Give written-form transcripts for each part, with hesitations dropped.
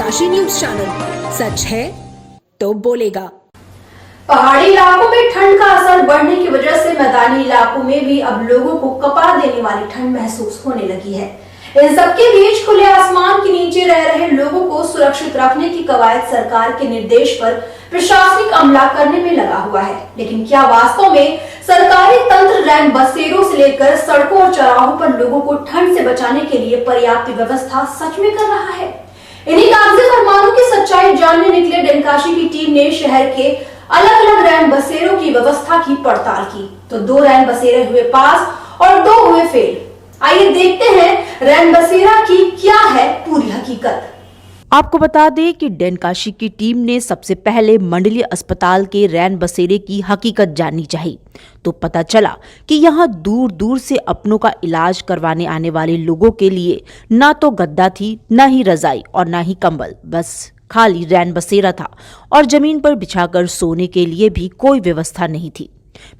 डेनकाशी news channel, सच है तो बोलेगा। पहाड़ी इलाकों में ठंड का असर बढ़ने की वजह से मैदानी इलाकों में भी अब लोगों को कपा देने वाली ठंड महसूस होने लगी है। इन सबके बीच खुले आसमान के नीचे रह रहे लोगों को सुरक्षित रखने की कवायद सरकार के निर्देश पर प्रशासनिक अमला करने में लगा हुआ है। लेकिन क्या वास्तव में सरकारी तंत्र रैन बसेरों से लेकर सड़कों और चौराहों पर लोगों को ठंड से बचाने के लिए पर्याप्त व्यवस्था सच में कर रहा है? इन्हीं कागजी फरमानों की सच्चाई जानने निकले डेनकाशी की टीम ने शहर के अलग अलग रैन बसेरों की व्यवस्था की पड़ताल की। तो 2 रैन बसेरे हुए पास और 2 हुए फेल। आइए देखते हैं रैन बसेरा की क्या है पूरी हकीकत। आपको बता दें कि डेनकाशी की टीम ने सबसे पहले मंडलीय अस्पताल के रैन बसेरे की हकीकत जाननी चाहिए। तो पता चला कि यहाँ दूर दूर से अपनों का इलाज करवाने आने वाले लोगों के लिए ना तो गद्दा थी, ना ही रजाई और ना ही कंबल, बस खाली रैन बसेरा था और जमीन पर बिछाकर सोने के लिए भी कोई व्यवस्था नहीं थी।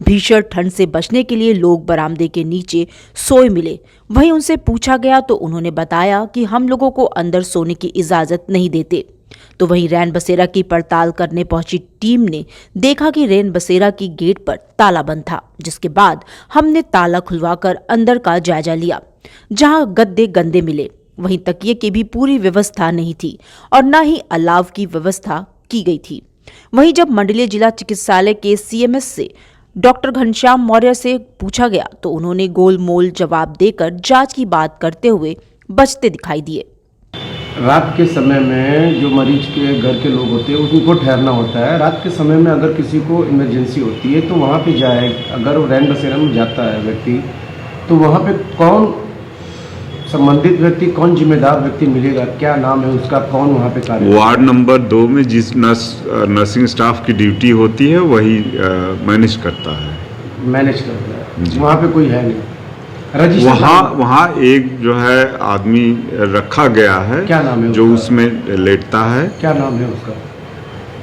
भीषण ठंड से बचने के लिए लोग बरामदे के नीचे सोए मिले। वहीं उनसे पूछा गया तो उन्होंने बताया कि हम लोगों को अंदर सोने की इजाजत नहीं देते। तो वहीं रैन बसेरा की पड़ताल करने पहुंची टीम ने देखा कि रैन बसेरा की गेट पर ताला बंद था, जिसके बाद हमने ताला खुलवाकर अंदर का जायजा लिया। जहां गद्दे गंदे मिले, वहीं तकिए की भी पूरी व्यवस्था नहीं थी और न ही अलाव की व्यवस्था की गई थी। वहीं जब मंडलीय जिला चिकित्सालय के सीएमएस से डॉक्टर घनश्याम मौर्य से पूछा गया तो उन्होंने गोलमोल जवाब देकर जांच की बात करते हुए बचते दिखाई दिए। रात के समय में जो मरीज के घर के लोग होते हैं उनको ठहरना होता है। रात के समय में अगर किसी को इमरजेंसी होती है तो वहाँ पे जाए, अगर वो रैन बसेरा में जाता है व्यक्ति, तो वहाँ पे कौन संबंधित व्यक्ति, कौन जिम्मेदार व्यक्ति मिलेगा, क्या नाम है उसका, कौन वहाँ पे कार्य? वार्ड नंबर 2 में जिस नर्सिंग स्टाफ की ड्यूटी होती है वही मैनेज करता है। मैनेज करता है, वहाँ पे कोई है नहीं रजिस्टर? वहाँ एक जो है आदमी रखा गया है। क्या नाम है जो उसका? उसमें लेटता है। क्या नाम है उसका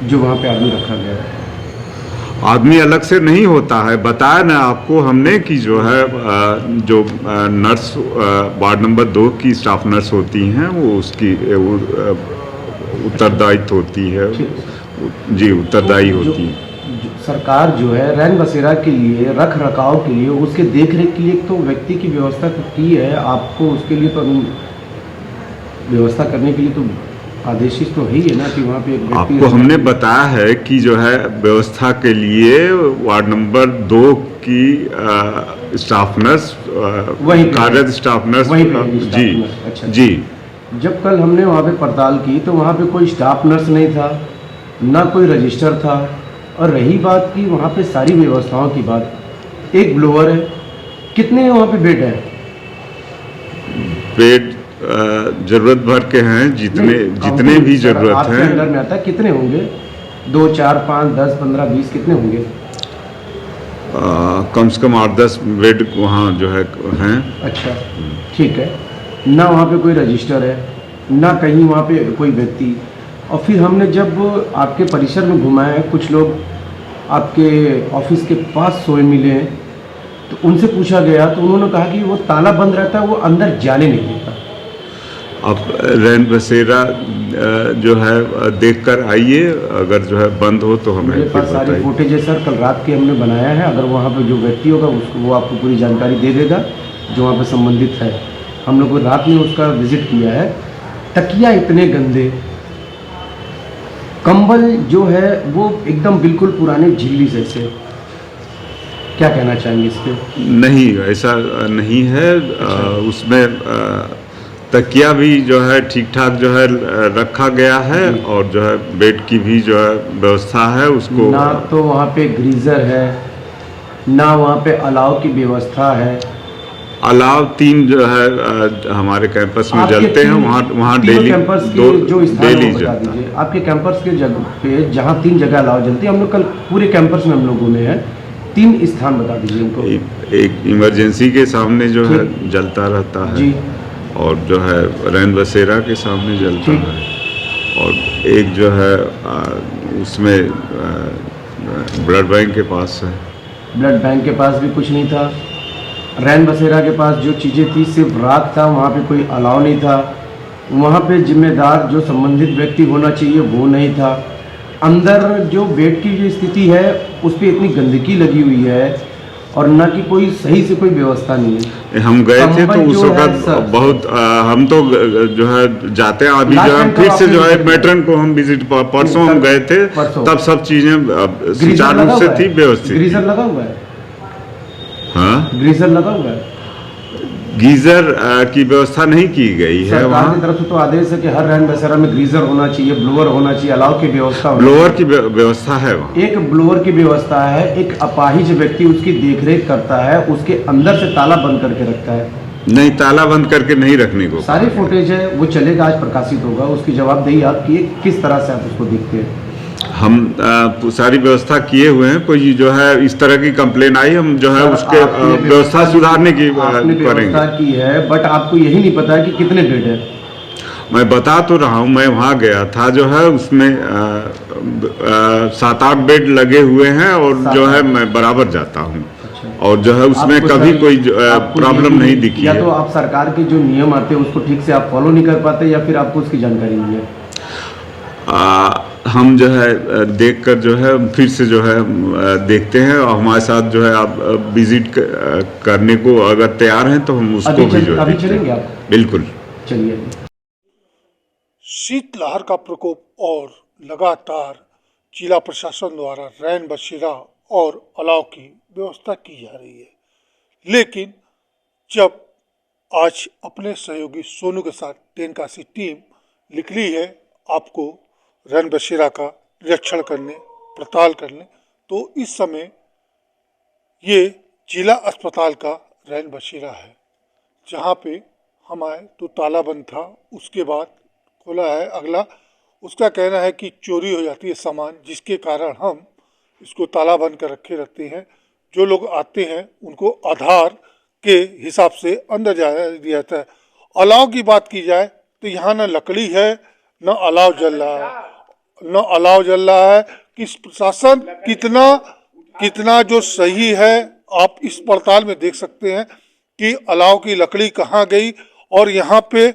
जो वहाँ पे आदमी रखा गया है? आदमी अलग से नहीं होता है, बताया ना आपको हमने कि जो है जो नर्स वार्ड नंबर 2 की स्टाफ नर्स होती हैं वो उसकी उत्तरदायित्व होती है। जी, उत्तरदायी होती है। सरकार जो है रैन बसेरा के लिए, रख रखाव के लिए, उसके देख रेख के लिए तो व्यक्ति की व्यवस्था की है। आपको उसके लिए तो व्यवस्था करने के लिए तो आदेशित तो ही है ना कि वहाँ पे एक व्यक्ति। आपको हमने बताया है कि जो है व्यवस्था के लिए वार्ड नंबर 2 की स्टाफ नर्स, कार्यरत स्टाफ नर्स। जी अच्छा जी। जब कल हमने वहाँ पे पड़ताल की तो वहाँ पे कोई स्टाफ नर्स नहीं था, ना कोई रजिस्टर था। और रही बात की वहाँ पे सारी व्यवस्थाओं की बात, एक ब्लोअर है, कितने वहाँ पे बेड है? बेड जरूरत भर के हैं, जितने भी जरूरत है। अंदर में आता है कितने होंगे? 2, 4, 5, 10, 15, 20 कितने होंगे? कम से कम 8-10 बेड वहाँ जो है हैं। अच्छा, ठीक है। ना वहाँ पे कोई रजिस्टर है, ना कहीं वहाँ पे कोई व्यक्ति। और फिर हमने जब आपके परिसर में घुमाया, कुछ लोग आपके ऑफिस के पास सोए मिले हैं, तो उनसे पूछा गया तो उन्होंने कहा कि वो ताला बंद रहता है, वो अंदर जाने नहीं देता। अब रैन बसेरा जो है देखकर आइए, अगर जो है बंद हो तो हमें मेरे पास सारी फुटेज है सर, कल रात की हमने बनाया है। अगर वहाँ पे जो व्यक्ति होगा उसको, वो आपको पूरी जानकारी दे देगा जो वहाँ पे संबंधित है। हम लोग रात में उसका विजिट किया है। तकिया इतने गंदे, कंबल जो है वो एकदम बिल्कुल पुराने झिल्ली जैसे। क्या कहना चाहेंगे इस पे? नहीं, ऐसा नहीं है। उसमें तकिया भी जो है ठीक ठाक जो है रखा गया है और जो है बेड की भी जो है व्यवस्था है उसको। ना तो वहाँ पे ग्रीजर है, ना वहाँ पे अलाव की व्यवस्था है। अलाव 3 जो है हमारे कैंपस में जलते हैं, वहाँ डेली कैंपस के जो डेली जलता है। आपके कैंपस के जगह पे जहाँ 3 जगह अलाव जलती है, हम लोग कल पूरे कैंपस में हम लोग घूमे हैं। 3 स्थान बता दीजिए उनको। एक इमरजेंसी के सामने जो है जलता रहता है जी, और जो है रैन बसेरा के सामने जलता है, और एक जो है उसमें ब्लड बैंक के पास है। ब्लड बैंक के पास भी कुछ नहीं था। रैन बसेरा के पास जो चीज़ें थी सिर्फ राख था, वहाँ पे कोई अलाव नहीं था। वहाँ पे जिम्मेदार जो संबंधित व्यक्ति होना चाहिए वो नहीं था। अंदर जो बेड की जो स्थिति है उस पर इतनी गंदगी लगी हुई है और न कि कोई सही से कोई व्यवस्था नहीं है। हम गए थे तो कंबल उस जो है, वक्त सर, बहुत हम तो जो है जाते हैं अभी लास्ट जो टाइम है तो फिर से आपने जो है विजिट किया। मैट्रन को हम विजिट परसों हम गए थे, परसों। तब सब चीजें सुचारू रूप से थी, व्यवस्थित थी। ग्रीजर लगा हुआ है, हाँ, ग्रीजर लगा हुआ है। गीजर की व्यवस्था नहीं की गई है सरकार वहाँ। की तरफ से तो आदेश है कि हर रैन बसेरा में ग्रीजर होना चाहिए, ब्लोअर होना चाहिए, अलाव की व्यवस्था होनी ब्लोअर की व्यवस्था है वहाँ। चाहिए। एक ब्लोअर की व्यवस्था है, एक अपाहिज व्यक्ति उसकी देखरेख करता है, उसके अंदर से ताला बंद करके रखता है। नहीं, ताला बंद करके नहीं रखने को। सारी फुटेज है, वो चलेगा, आज प्रकाशित होगा, उसकी जवाबदेही आपकी है, किस तरह से आप उसको देखते हैं। हम सारी व्यवस्था किए हुए हैं, कोई जो है इस तरह की कंप्लेन आई हम जो है सर, उसके आपने व्यवस्था सुधारने की आपने व्यवस्था करेंगे। की है, बट आपको यही नहीं पता है कि कितने बेड है। मैं बता तो रहा हूँ, मैं वहाँ गया था, जो है उसमें 7-8 बेड लगे हुए हैं और जो है मैं बराबर जाता हूँ और जो है उसमें आपको कभी सर- कोई आपको प्रॉब्लम यही- नहीं दिखी या है। तो आप सरकार के जो नियम आते हैं उसको ठीक से आप फॉलो नहीं कर पाते या फिर आपको उसकी जानकारी नहीं है। हम जो है देखकर जो है फिर से जो है देखते हैं और हमारे साथ जो है आप विजिट करने को अगर तैयार हैं तो हम उसको भी जो है अभी देखते चलेंगे हैं। आप? बिल्कुल। चलिए। शीतलहर का प्रकोप और लगातार जिला प्रशासन द्वारा रैन बसेरा और अलाव की व्यवस्था की जा रही है, लेकिन जब आज अपने सहयोगी सोनू के साथ तेनकासी टीम निकली है आपको रैन बसेरा का निरीक्षण करने, पड़ताल करने, तो इस समय ये जिला अस्पताल का रैन बसेरा है, जहाँ पे हम आए तो ताला बंद था, उसके बाद खोला है। अगला उसका कहना है कि चोरी हो जाती है सामान, जिसके कारण हम इसको ताला बंद कर रखे रहते हैं। जो लोग आते हैं उनको आधार के हिसाब से अंदर जाने दिया जाता है। अलाव की बात की जाए तो यहाँ न लकड़ी है, न अलाव जल रहा है, न अलाव जल रहा है। कि प्रशासन कितना जो सही है, आप इस पड़ताल में देख सकते हैं कि अलाव की लकड़ी कहाँ गई। और यहाँ पे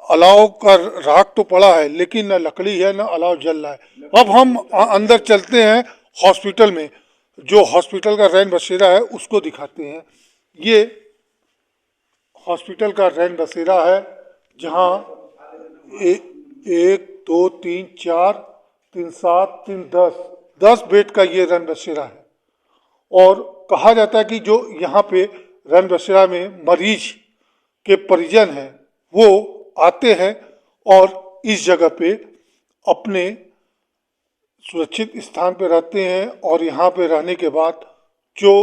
अलाव का राख तो पड़ा है, लेकिन न लकड़ी है न अलाव जल रहा है। अब हम अंदर चलते हैं हॉस्पिटल में, जो हॉस्पिटल का रैन बसेरा है उसको दिखाते हैं। ये हॉस्पिटल का रैन बसेरा है, जहाँ 1 2 3 4 3 7 3 10 बेड का ये रैन बसेरा है। और कहा जाता है कि जो यहाँ पे रैन बसेरा में मरीज के परिजन हैं वो आते हैं और इस जगह पे अपने सुरक्षित स्थान पे रहते हैं। और यहाँ पे रहने के बाद जो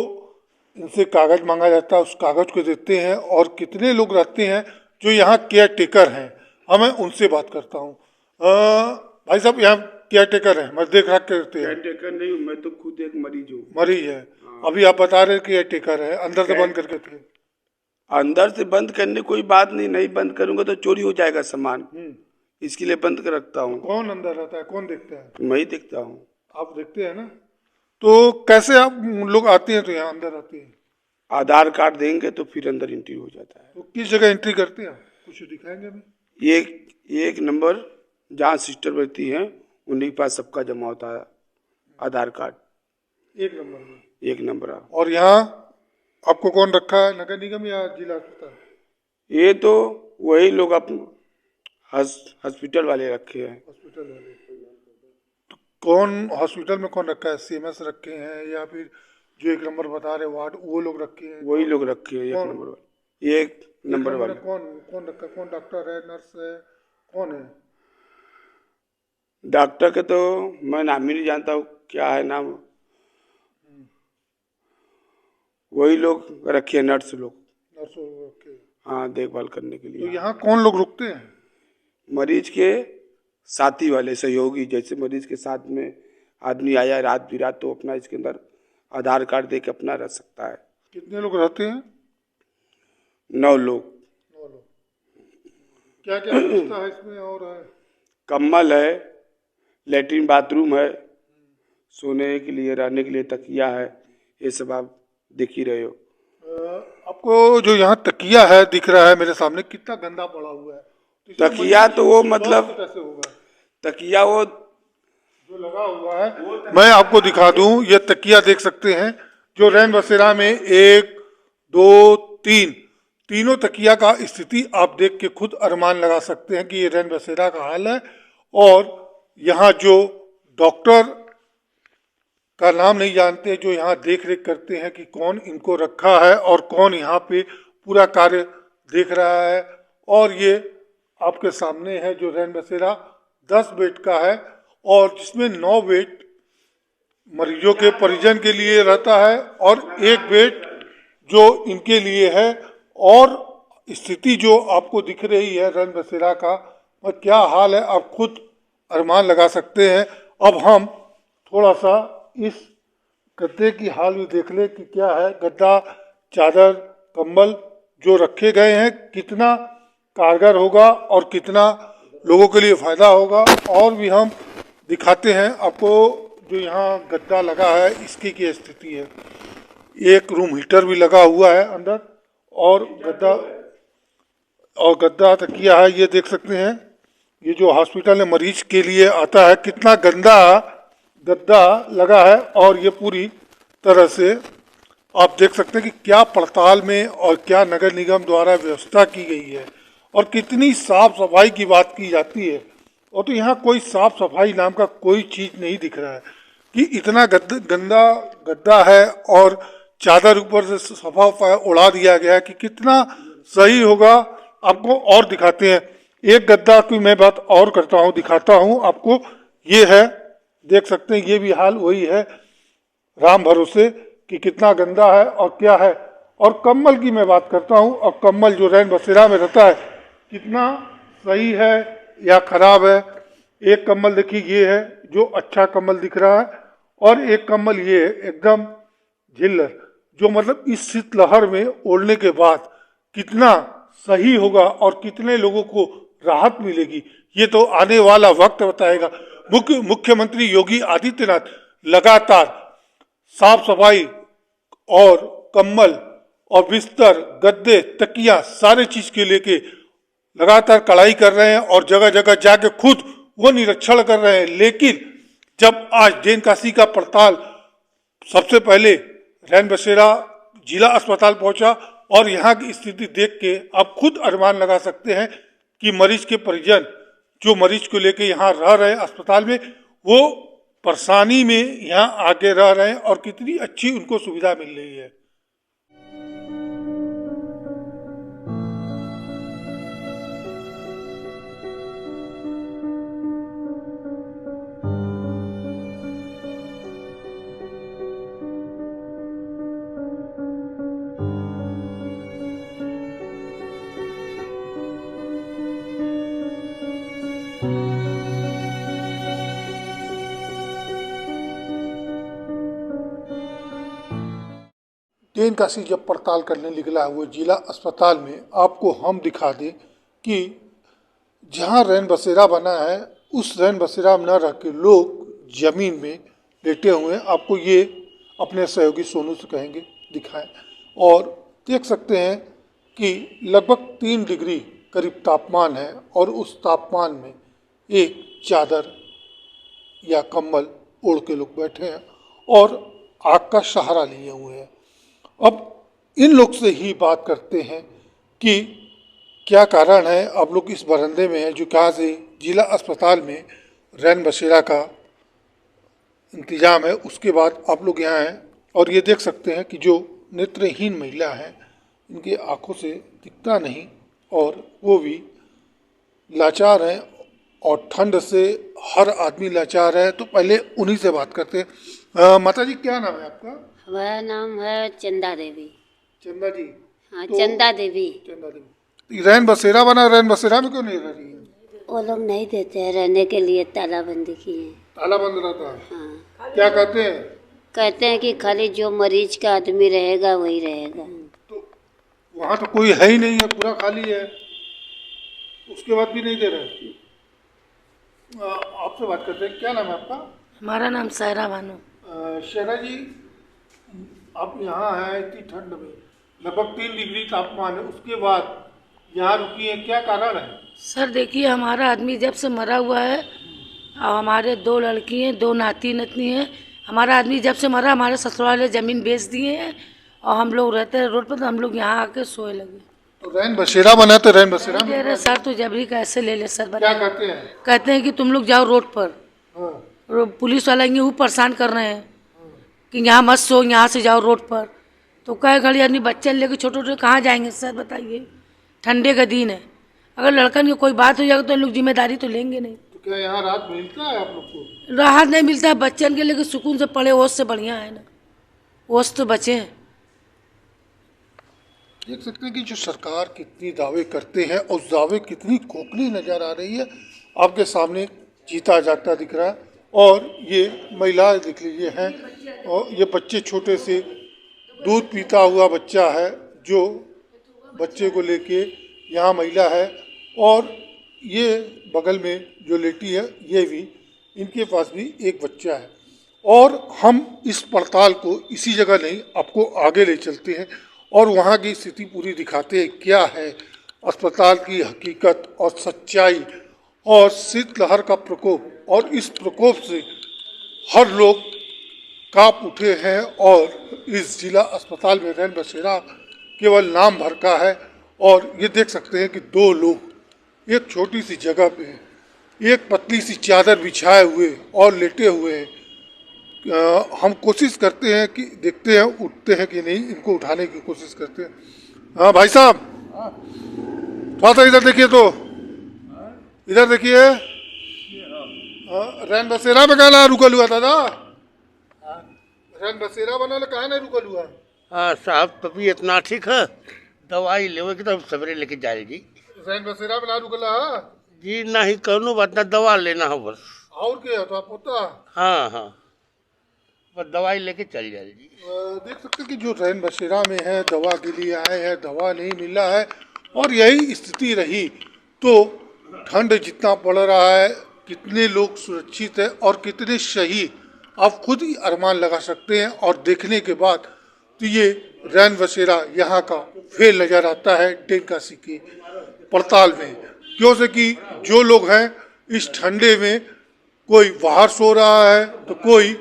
इनसे कागज़ मांगा जाता है उस कागज़ को देते हैं। और कितने लोग रहते हैं जो यहाँ केयर टेकर हैं, मैं उनसे बात करता हूँ। भाई साहब, यहाँ केयर टेकर हैं, मैं देख रख करते हैं? केयर टेकर नहीं हूँ, मैं तो खुद एक मरीज हूँ। मरीज है। अभी आप बता रहे केयर टेकर है, अंदर से बंद करके थे। अंदर से बंद करने कोई बात नहीं, नहीं बंद करूंगा तो चोरी हो जाएगा सामान, इसके लिए बंद कर रखता हूँ। कौन अंदर रहता है, कौन देखता है? मैं ही देखता हूँ। आप देखते हैं ना? तो कैसे आप लोग आते हैं तो यहाँ अंदर आते हैं? आधार कार्ड देंगे तो फिर अंदर एंट्री हो जाता है। तो किस जगह एंट्री करते हैं, कुछ दिखाएंगे हमें? एक नंबर जहाँ सिस्टर बैठती हैं उन्हीं के पास सबका जमा होता है आधार कार्ड। 1 नंबर में? 1 नंबर। और यहाँ आपको कौन रखा है, नगर निगम या जिला अस्पताल? ये तो वही लोग अपने हॉस्पिटल वाले रखे हैं। हॉस्पिटल वाले? तो कौन हॉस्पिटल में कौन रखा है, CMS रखे हैं या फिर जो 1 नंबर बता रहे वार्ड वो लोग रखे हैं? वही लोग रखे हैं 1 नंबर वाले। 1 नंबर वाले कौन रखा, कौन डॉक्टर है, नर्स है, कौन है? डॉक्टर के तो मैं नाम ही नहीं जानता हूँ, क्या है नाम। वही लोग रखे हैं, नर्स लोग। नर्स रखे? हाँ, देखभाल करने के लिए। तो यहाँ कौन लोग रुकते हैं? मरीज के साथी वाले सहयोगी, जैसे मरीज के साथ में आदमी आया रात बिरात तो अपना इसके अंदर आधार कार्ड दे के अपना रह सकता है। कितने लोग रहते हैं? 9 लोग। 9 लोग। क्या क्या व्यवस्था है इसमें? और है कम्बल है, लेटरिन बाथरूम है, सोने के लिए, रहने के लिए तकिया है, ये सब आप देख ही रहे हो। आपको जो यहाँ तकिया है दिख रहा है मेरे सामने, कितना गंदा पड़ा हुआ है, तकिया तो वो मतलब कैसे होगा तकिया वो जो लगा हुआ है? मैं आपको दिखा दूं, ये तकिया देख सकते हैं जो रैन बसेरा में 1 2 3 तीनों तकिया का स्थिति आप देख के खुद अनुमान लगा सकते हैं कि ये रैन बसेरा का हाल है। और यहाँ जो डॉक्टर का नाम नहीं जानते, जो यहाँ देख रेख करते हैं कि कौन इनको रखा है और कौन यहाँ पे पूरा कार्य देख रहा है। और ये आपके सामने है जो रैन बसेरा 10 बेड का है और जिसमें 9 बेड मरीजों के परिजन के लिए रहता है और 1 बेड जो इनके लिए है। और स्थिति जो आपको दिख रही है रैन बसेरा का, और क्या हाल है आप खुद अनुमान लगा सकते हैं। अब हम थोड़ा सा इस गद्दे की हाल भी देख ले कि क्या है। गद्दा, चादर, कंबल जो रखे गए हैं कितना कारगर होगा और कितना लोगों के लिए फ़ायदा होगा। और भी हम दिखाते हैं आपको जो यहाँ गद्दा लगा है इसकी क्या स्थिति है। एक रूम हीटर भी लगा हुआ है अंदर और गद्दा तकिया है, ये देख सकते हैं। ये जो हॉस्पिटल में मरीज के लिए आता है कितना गंदा गद्दा लगा है और ये पूरी तरह से आप देख सकते हैं कि क्या पड़ताल में और क्या नगर निगम द्वारा व्यवस्था की गई है और कितनी साफ सफाई की बात की जाती है। और तो यहाँ कोई साफ सफाई नाम का कोई चीज़ नहीं दिख रहा है कि इतना गंदा गद्दा है और चादर ऊपर से सफा उड़ा दिया गया है कि कितना सही होगा। आपको और दिखाते हैं, एक गद्दा की मैं बात और करता हूँ, दिखाता हूँ आपको। ये है, देख सकते हैं, ये भी हाल वही है राम भरोसे कि कितना गंदा है और क्या है। और कंबल की मैं बात करता हूँ और कंबल जो रैन बसेरा में रहता है कितना सही है या खराब है। एक कंबल देखिए ये है जो अच्छा कंबल दिख रहा है और एक कंबल ये है एकदम झिल्लर, जो मतलब इस शीतलहर में ओढ़ने के बाद कितना सही होगा और कितने लोगों को राहत मिलेगी ये तो आने वाला वक्त बताएगा। मुख्यमंत्री योगी आदित्यनाथ लगातार साफ सफाई और कंबल और बिस्तर, गद्दे, तकिया सारे चीज के लेके लगातार कड़ाई कर रहे हैं और जगह जगह जाके खुद वो निरीक्षण कर रहे हैं। लेकिन जब आज डेन काशी का पड़ताल सबसे पहले रैन बसेरा जिला अस्पताल पहुंचा और यहाँ की स्थिति देख के आप खुद अनुमान लगा सकते हैं कि मरीज के परिजन जो मरीज को लेके यहाँ रह रहे हैं अस्पताल में, वो परेशानी में यहाँ आके रह रहे हैं और कितनी अच्छी उनको सुविधा मिल रही है। डेन काशी जब पड़ताल करने निकला है वो जिला अस्पताल में, आपको हम दिखा दें कि जहां रैन बसेरा बना है उस रैन बसेरा में न रह के लोग जमीन में लेटे हुए हैं। आपको ये अपने सहयोगी सोनू से कहेंगे दिखाएं और देख सकते हैं कि लगभग 3 डिग्री करीब तापमान है और उस तापमान में एक चादर या कंबल ओढ़ के लोग बैठे हैं और आग का सहारा लिए हुए हैं। अब इन लोग से ही बात करते हैं कि क्या कारण है आप लोग इस बरंदे में हैं जो कहाँ से जिला अस्पताल में रैन बसेरा का इंतज़ाम है, उसके बाद आप लोग यहाँ हैं। और ये देख सकते हैं कि जो नेत्रहीन महिला हैं इनकी आंखों से दिखता नहीं और वो भी लाचार हैं और ठंड से हर आदमी लाचार है। तो पहले उन्हीं से बात करते हैं। माता जी क्या नाम है आपका? हमारा नाम है चंदा देवी। चंदा जी? हाँ चंदा देवी। चंदा देवी। रैन बसेरा बना, रैन बसेरा में क्यों नहीं रह रही है? वो लोग नहीं देते हैं रहने के लिए, तालाबंदी की है। तालाबंद रहता है? हाँ। क्या कहते हैं? कहते हैं कि खाली जो मरीज का आदमी रहेगा वही रहेगा। तो वहाँ तो कोई है ही नहीं है, पूरा खाली है, उसके बाद भी नहीं दे रहे। आपसे बात करते हैं, क्या नाम है आपका? हमारा नाम सायरा बानो। शहरा जी, आप यहाँ हैं इतनी ठंड में, लगभग 3 डिग्री तापमान है, उसके बाद यहाँ रुकी है, क्या कारण है? सर देखिए, हमारा आदमी जब से मरा हुआ है और हमारे 2 लड़की हैं, 2 नाती नतनी हैं। हमारा आदमी जब से मरा, हमारे ससुराल वाले ज़मीन बेच दिए हैं और हम लोग रहते हैं रोड पर, तो हम लोग यहाँ आके सोए लगे। तो रैन बसेरा बना, तो रैन बसेरा दे रहे सर, तो जबरी कैसे ले ले सर? क्या कहते हैं? कहते हैं कि तुम लोग जाओ रोड पर। हाँ। पुलिस वाला ये परेशान कर रहे हैं कि यहाँ मत सो, यहाँ से जाओ रोड पर। तो कई घड़ी आदमी बच्चे लेके छोटे छोटे कहाँ जाएंगे सर बताइए? ठंडे का दिन है, अगर लड़कन की कोई बात हो जाएगा तो लोग जिम्मेदारी तो लेंगे नहीं। तो क्या यहाँ रात मिलता है आप लोग को? राहत नहीं मिलता है बच्चन के, लेके सुकून से पड़े, ओस से बढ़िया है ना, ओस तो बचे हैं। देख सकते हैं कि जो सरकार कितनी दावे करते हैं और दावे कितनी खोखली नजर आ रही है। आपके सामने जीता जागता दिख रहा है और ये महिला दिख लीजिए हैं, और ये बच्चे छोटे से दूध पीता हुआ बच्चा है, जो बच्चे को लेके यहाँ महिला है, और ये बगल में जो लेटी है ये भी, इनके पास भी एक बच्चा है। और हम इस पड़ताल को इसी जगह नहीं, आपको आगे ले चलते हैं और वहाँ की स्थिति पूरी दिखाते हैं, क्या है अस्पताल की हकीकत और सच्चाई और शीतलहर का प्रकोप। और इस प्रकोप से हर लोग कांप उठे हैं और इस जिला अस्पताल में रैन बसेरा केवल नाम भर का है। और ये देख सकते हैं कि 2 लोग एक छोटी सी जगह पे, एक पतली सी चादर बिछाए हुए और लेटे हुए हैं। हम कोशिश करते हैं कि देखते हैं उठते हैं कि नहीं, इनको उठाने की कोशिश करते हैं। हाँ भाई साहब, थोड़ा सा इधर देखिए, तो इधर देखिए। रैन बसेरा में कहना रुकल हुआ दादा? रैन बसेरा बना कहा ना रुकल हुआ? हाँ साहब, तबीयत ना ठीक है, दवाई लेवे की तो सवेरे लेके जाए जी। रैन बसेरा में ना रुकला है जी? नहीं कौनो बात ना, दवा लेना हो बस। और क्या तो आप होता? हाँ हाँ, बस दवाई लेके चल जाए जी। देख सकते कि जो रैन बसेरा में है, दवा के लिए आए हैं, दवा नहीं मिला है। और यही स्थिति रही तो ठंड जितना पड़ रहा है, कितने लोग सुरक्षित है और कितने शहीद, आप खुद ही अनुमान लगा सकते हैं। और देखने के बाद तो ये रैन बसेरा यहाँ का फेल नज़र आता है डेनकासी की पड़ताल में। क्यों से कि जो लोग हैं इस ठंडे में, कोई बाहर सो रहा है तो कोई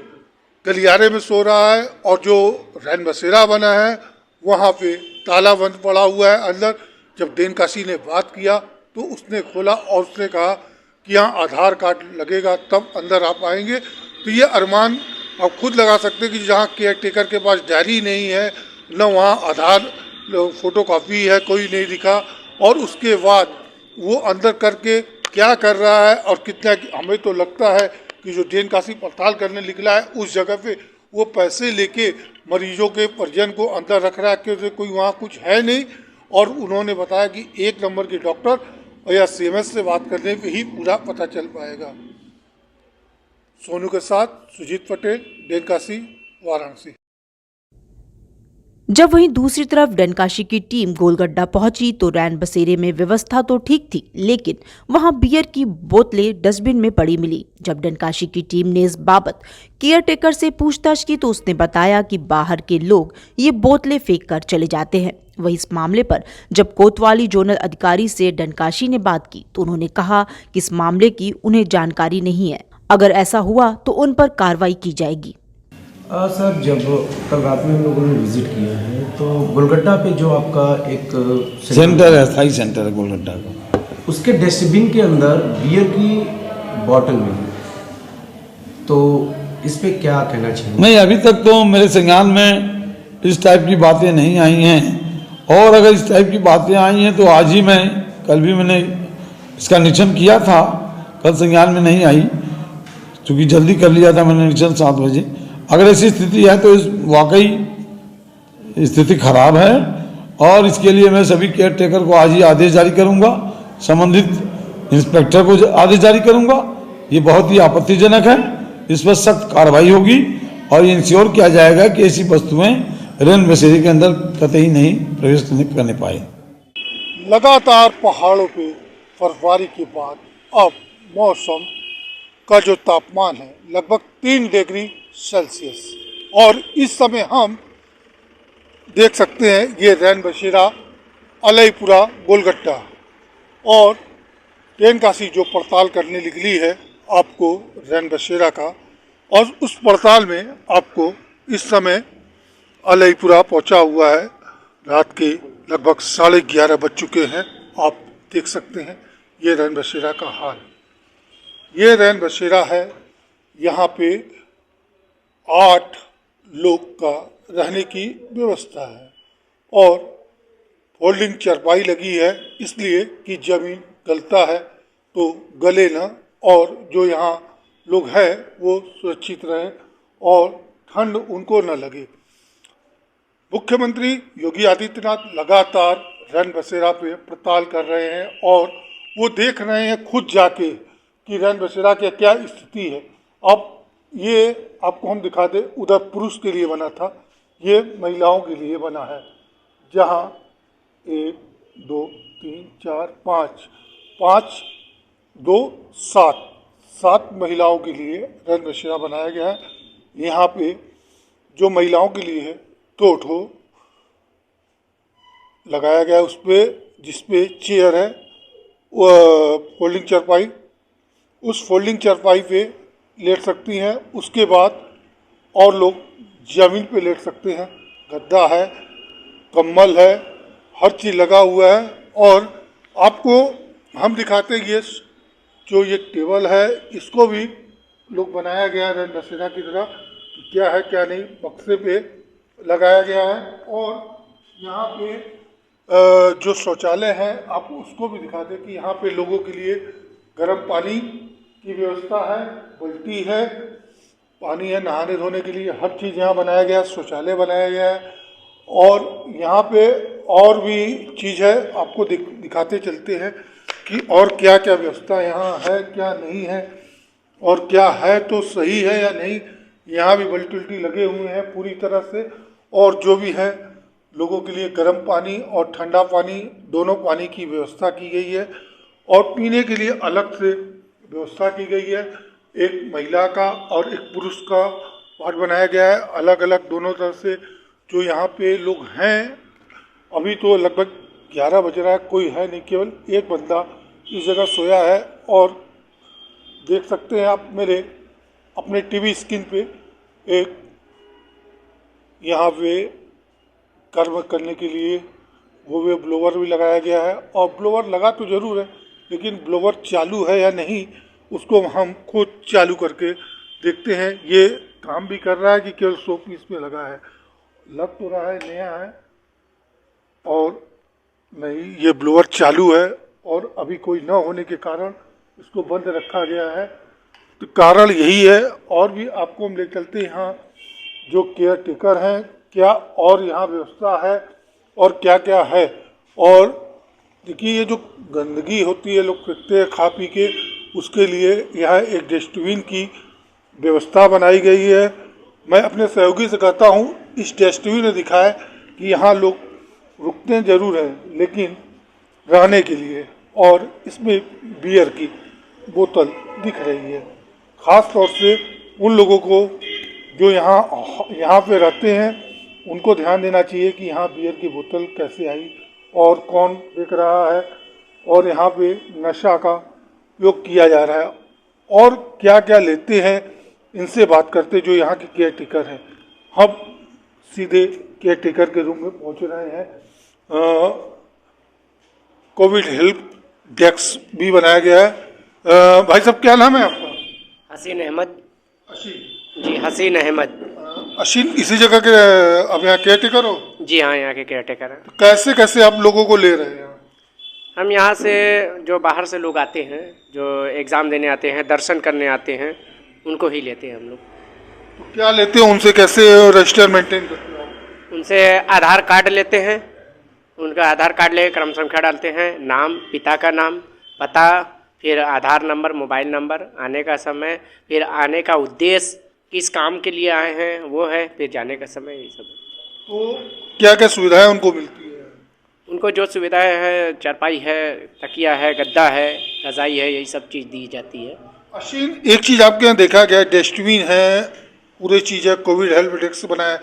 गलियारे में सो रहा है, और जो रैन बसेरा बना है वहाँ पे ताला बंद पड़ा हुआ है अंदर। जब डेनकासी ने बात किया तो उसने खोला और उसने कहा कि यहाँ आधार कार्ड लगेगा तब अंदर आप आएंगे। तो ये अरमान आप खुद लगा सकते हैं कि जहाँ केयर टेकर के पास डायरी नहीं है, न वहाँ आधार फोटो कॉपी है, कोई नहीं दिखा, और उसके बाद वो अंदर करके क्या कर रहा है और कितना। हमें तो लगता है कि जो डेनकासी पड़ताल करने निकला है उस जगह पे वो पैसे लेके मरीजों के परिजन को अंदर रख रहा है, क्योंकि कोई वहाँ कुछ है नहीं। और उन्होंने बताया कि 1 नंबर के डॉक्टर या सीएमएस से बात करने पे ही पूरा पता चल पाएगा। सोनू के साथ सुजीत पटेल, डेनकासी, वाराणसी। जब वहीं दूसरी तरफ डेनकाशी की टीम गोलगड्डा पहुंची तो रैन बसेरे में व्यवस्था तो ठीक थी, लेकिन वहां बियर की बोतलें डस्टबिन में पड़ी मिली। जब डेनकाशी की टीम ने इस बाबत केयरटेकर से पूछताछ की तो उसने बताया कि बाहर के लोग ये बोतलें फेंक कर चले जाते हैं। वहीं इस मामले पर जब कोतवाली जोनल अधिकारी से डेनकाशी ने बात की तो उन्होंने कहा कि इस मामले की उन्हें जानकारी नहीं है, अगर ऐसा हुआ तो उन पर कार्रवाई की जाएगी। सर, जब कल रात में हम लोगों ने विजिट किया है तो गोलगड्डा पे जो आपका एक सेंटर है, स्थायी सेंटर है गोलगड्डा का, उसके डस्टबिन के अंदर बियर की बॉटल मिली, तो इस पे क्या कहना चाहिए? नहीं, अभी तक तो मेरे संज्ञान में इस टाइप की बातें नहीं आई हैं, और अगर इस टाइप की बातें आई हैं तो आज ही कल भी मैंने इसका निरीक्षण किया था, कल संज्ञान में नहीं आई क्योंकि जल्दी कर लिया था मैंने निरीक्षण 7 बजे। अगर ऐसी स्थिति है तो इस वाकई स्थिति खराब है, और इसके लिए मैं सभी केयर टेकर को आज ही आदेश जारी करूंगा, संबंधित इंस्पेक्टर को आदेश जारी करूंगा। ये बहुत ही आपत्तिजनक है, इस पर सख्त कार्रवाई होगी और ये इंश्योर किया जाएगा कि ऐसी वस्तुएं रैन बसेरे के अंदर कतई नहीं प्रवेश करने पाए। लगातार पहाड़ों पे बर्फबारी के बाद अब मौसम का जो तापमान है लगभग 3 डिग्री सेल्सियस, और इस समय हम देख सकते हैं ये रैन बसेरा अलईपुरा गोलगट्टा। और ट्रेन काशी जो पड़ताल करने निकली है आपको रैन बसेरा का, और उस पड़ताल में आपको इस समय अलईपुरा पहुंचा हुआ है। रात के लगभग 11:30 बज चुके हैं। आप देख सकते हैं ये रैन बसेरा का हाल। ये रैन बसेरा है, यहाँ पे 8 लोग का रहने की व्यवस्था है और फोल्डिंग चारपाई लगी है, इसलिए कि जमीन गलता है तो गले ना, और जो यहाँ लोग हैं वो सुरक्षित रहें और ठंड उनको न लगे। मुख्यमंत्री योगी आदित्यनाथ लगातार रैन बसेरा पे पड़ताल कर रहे हैं और वो देख रहे हैं खुद जाके कि रैन बसेरा की क्या स्थिति है। अब ये आपको हम दिखा दें, उधर पुरुष के लिए बना था, ये महिलाओं के लिए बना है, जहाँ 1 2 3 4 5 2 7 महिलाओं के लिए रैन बसेरा बनाया गया है। यहाँ पे जो महिलाओं के लिए है 2 ठो लगाया गया है, उस पर जिसपे चेयर है, फोल्डिंग चारपाई, उस फोल्डिंग चारपाई पे लेट सकती हैं। उसके बाद और लोग ज़मीन पे लेट सकते हैं, गद्दा है, कम्बल है, हर चीज़ लगा हुआ है। और आपको हम दिखाते हैं ये जो ये टेबल है, इसको भी लोग बनाया गया है रैन बसेरा की तरह, क्या है क्या नहीं बक्से पे लगाया गया है। और यहाँ पे जो शौचालय है आप उसको भी दिखा दें कि यहाँ पे लोगों के लिए गर्म पानी की व्यवस्था है, बाल्टी है, पानी है नहाने धोने के लिए, हर चीज़ यहाँ बनाया गया है, शौचालय बनाया गया है। और यहाँ पे और भी चीज़ है, आपको दिखाते चलते हैं कि और क्या क्या व्यवस्था यहाँ है क्या नहीं है, और क्या है तो सही है या नहीं। यहाँ भी बाल्टी उल्टी लगे हुए हैं पूरी तरह से, और जो भी है लोगों के लिए गर्म पानी और ठंडा पानी दोनों पानी की व्यवस्था की गई है। और पीने के लिए अलग से व्यवस्था की गई है, एक महिला का और एक पुरुष का वार्ड बनाया गया है, अलग अलग दोनों तरफ से। जो यहाँ पे लोग हैं, अभी तो लगभग 11 बज रहा है, कोई है नहीं, केवल एक बंदा इस जगह सोया है। और देख सकते हैं आप मेरे अपने टीवी स्क्रीन पे एक यहाँ पे कर्म करने के लिए वो भी ब्लोवर भी लगाया गया है। और ब्लोवर लगा तो ज़रूर है, लेकिन ब्लोवर चालू है या नहीं उसको हम खुद चालू करके देखते हैं। ये काम भी कर रहा है कि केवल 100 पीस में लगा है, लग तो रहा है नया है, और नहीं ये ब्लोवर चालू है और अभी कोई न होने के कारण इसको बंद रखा गया है। तो कारण यही है। और भी आपको हम ले चलते हैं यहाँ जो केयर टेकर हैं, क्या और यहाँ व्यवस्था है और क्या क्या है। और देखिए ये जो गंदगी होती है लोग फेंकते हैं खा पी के, उसके लिए यहाँ एक डस्टबिन की व्यवस्था बनाई गई है। मैं अपने सहयोगी से कहता हूँ इस डस्टबिन ने दिखाया कि यहाँ लोग रुकते ज़रूर हैं लेकिन रहने के लिए, और इसमें बियर की बोतल दिख रही है। ख़ास तौर से उन लोगों को जो यहाँ पे रहते हैं उनको ध्यान देना चाहिए कि यहाँ बियर की बोतल कैसे आई और कौन बेच रहा है, और यहाँ पे नशा का उपयोग किया जा रहा है और क्या क्या लेते हैं। इनसे बात करते जो यहाँ के केयर टेकर हैं। हम सीधे केयर टेकर के रूम में पहुँच रहे हैं। कोविड हेल्प डेस्क भी बनाया गया है। भाई साहब क्या नाम है आपका? हसीन अहमद। हसीन जी, हसीन अहमद। हसीन इसी जगह के अब यहाँ केयर टेकर हो? जी हाँ, यहाँ के केयर टेकर हैं। कैसे कैसे आप लोगों को ले रहे हैं? हम यहाँ से जो बाहर से लोग आते हैं, जो एग्ज़ाम देने आते हैं, दर्शन करने आते हैं, उनको ही लेते हैं हम लोग। तो क्या लेते हैं उनसे, कैसे रजिस्टर मेंटेन करते हैं? उनसे आधार कार्ड लेते हैं, उनका आधार कार्ड ले क्रम संख्या डालते हैं, नाम, पिता का नाम, पता, फिर आधार नंबर, मोबाइल नंबर, आने का समय, फिर आने का उद्देश्य, किस काम के लिए आए हैं वो है, फिर जाने का समय, ये सब। तो क्या क्या सुविधाएं उनको मिलती है? उनको जो सुविधाएं है, चारपाई है, तकिया है, गद्दा है, रजाई है, यही सब चीज़ दी जाती है। अश्विन, एक चीज़ आपके यहाँ देखा गया, डस्टबिन है, पूरी चीज़ है, कोविड हेल्प डेस्क बनाया,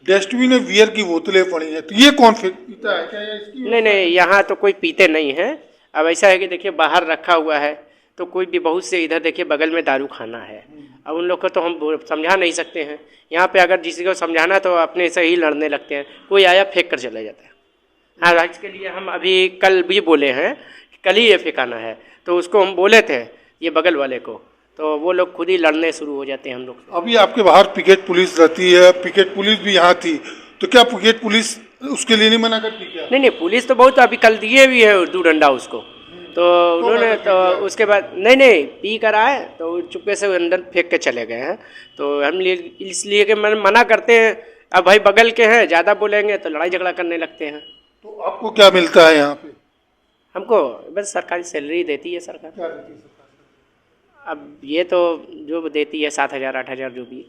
डस्टबिन में बियर की बोतलें पड़ी हैं, तो ये कौन पीता है? क्या ये इसकी? नहीं, यहाँ तो कोई पीते नहीं है। अब ऐसा है कि देखिए बाहर रखा हुआ है तो कोई भी बहुत से इधर देखिए बगल में दारू खाना है। अब उन लोग को तो हम समझा नहीं सकते हैं। यहाँ पे अगर किसी को समझाना तो अपने से ही लड़ने लगते हैं। कोई आया फेंक कर चला जाता है। हाँ, इसके लिए हम अभी कल भी बोले हैं, कल ही ये फेंकाना है, तो उसको हम बोले थे ये बगल वाले को, तो वो लोग खुद ही लड़ने शुरू हो जाते हैं हम लोग। अभी आपके बाहर पिकेट पुलिस रहती है, पिकेट पुलिस भी यहाँ थी, तो क्या पिकेट पुलिस उसके लिए नहीं मना करती क्या? नहीं, पुलिस तो बहुत अभी कल दिए भी है उर्दू डंडा उसको, तो उन्होंने तो उसके बाद नहीं पी कर आए तो चुपके से अंदर फेंक के चले गए हैं। तो हम इसलिए कि मना करते हैं। अब भाई बगल के हैं, ज़्यादा बोलेंगे तो लड़ाई झगड़ा करने लगते हैं। तो आपको क्या मिलता है यहाँ पे? हमको बस सरकारी सैलरी देती है सरकार। क्या देती है सरकार? अब ये तो जो देती है 7,000 8,000 जो भी।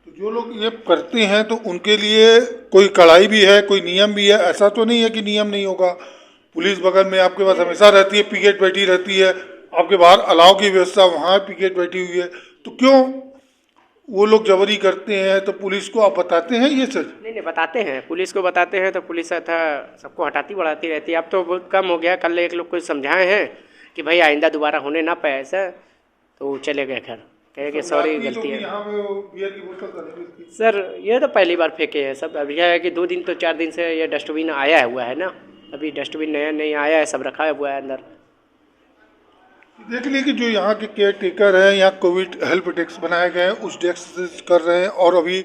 तो जो लोग ये करते हैं तो उनके लिए कोई कड़ाई भी है, कोई नियम भी है? ऐसा तो नहीं है कि नियम नहीं होगा। पुलिस बगल में आपके पास हमेशा रहती है, पिकेट बैठी रहती है, आपके बाहर अलाव की व्यवस्था, वहाँ पिकेट बैठी हुई है, तो क्यों वो लोग जबरी करते हैं? तो पुलिस को आप बताते हैं ये सच? नहीं बताते हैं, पुलिस को बताते हैं तो पुलिस था सबको हटाती बढ़ाती रहती है। अब तो बहुत कम हो गया। कल एक लोग को समझाए हैं कि भाई आइंदा दोबारा होने ना पाए ऐसा, तो चले गए घर, कहे कि सॉरी गलती है। सर ये तो पहली बार फेंके हैं सब। अब यह है कि 2 दिन तो 4 दिन से ये डस्टबिन आया हुआ है ना, अभी डस्टबिन नया नहीं आया है, सब रखा हुआ है अंदर। देख लीजिए कि जो यहाँ के केयर टेकर हैं, यहाँ कोविड हेल्प डेस्क बनाए गए हैं, उस डेस्क से कर रहे हैं। और अभी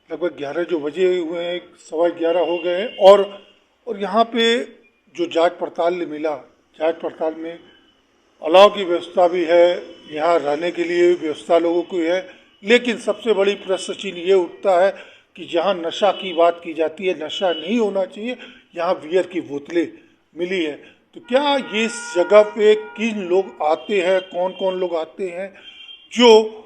लगभग 11 जो बजे हुए हैं, 11:15 हो गए हैं। और यहाँ पे जो जांच पड़ताल मिला, जांच पड़ताल में अलाव की व्यवस्था भी है, यहाँ रहने के लिए व्यवस्था लोगों की है। लेकिन सबसे बड़ी प्रश्न चिन्ह ये उठता है कि जहाँ नशा की बात की जाती है, नशा नहीं होना चाहिए, यहाँ बियर की बोतलें मिली है। तो क्या ये इस जगह पे किन लोग आते हैं, कौन कौन लोग आते हैं? जो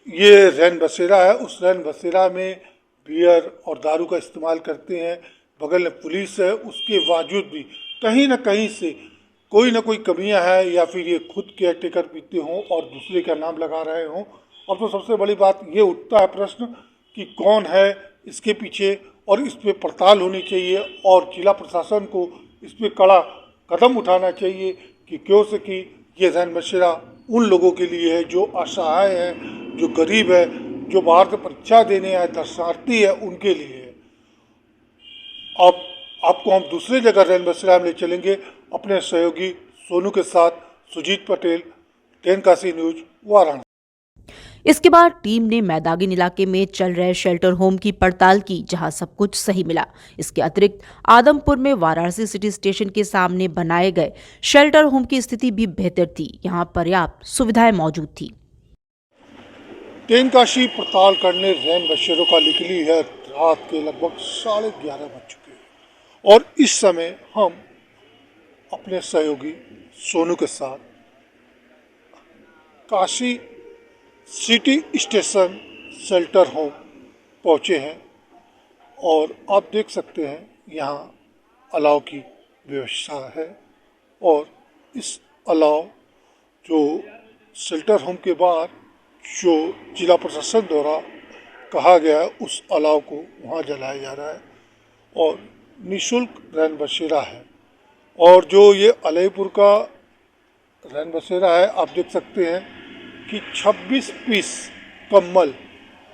ये रैन बसेरा है, उस रैन बसेरा में बियर और दारू का इस्तेमाल करते हैं। बगल में पुलिस है, उसके बावजूद भी कहीं ना कहीं से कोई ना कोई कमियां है, या फिर ये खुद केयर टेकर पीते हों और दूसरे का नाम लगा रहे हों। और तो सबसे बड़ी बात ये उठता है प्रश्न कि कौन है इसके पीछे, और इस पर पड़ताल होनी चाहिए और जिला प्रशासन को इस पर कड़ा कदम उठाना चाहिए कि क्यों से कि ये रैन बसेरा उन लोगों के लिए है जो असहाय है, जो गरीब है, जो बाहर से परीक्षा देने आए दर्शनार्थी है, उनके लिए है। अब आपको हम दूसरे जगह रैन बसेरा में ले चलेंगे अपने सहयोगी सोनू के साथ। सुजीत पटेल, तेनकाशी न्यूज, वाराणसी। इसके बाद टीम ने मैदानी इलाके में चल रहे शेल्टर होम की पड़ताल की, जहां सब कुछ सही मिला। इसके अतिरिक्त आदमपुर में वाराणसी सिटी स्टेशन के सामने बनाए गए शेल्टर होम की स्थिति भी बेहतर थी, यहां पर्याप्त सुविधाएं मौजूद थी। तेनकाशी पड़ताल करने रैन बसेरों का निकली है। रात के लगभग 11:30 बज चुके हैं और इस समय हम अपने सहयोगी सोनू के साथ Kashi city station shelter home पहुँचे हैं। और आप देख सकते हैं यहाँ अलाव की व्यवस्था है, और इस अलाव जो शेल्टर होम के बाद जो जिला प्रशासन द्वारा कहा गया है, उस अलाव को वहाँ जलाया जा रहा है और निःशुल्क रैन बसेरा है। और जो ये अलईपुर का रैन बसेरा है, आप देख सकते हैं कि 26 पीस कम्बल,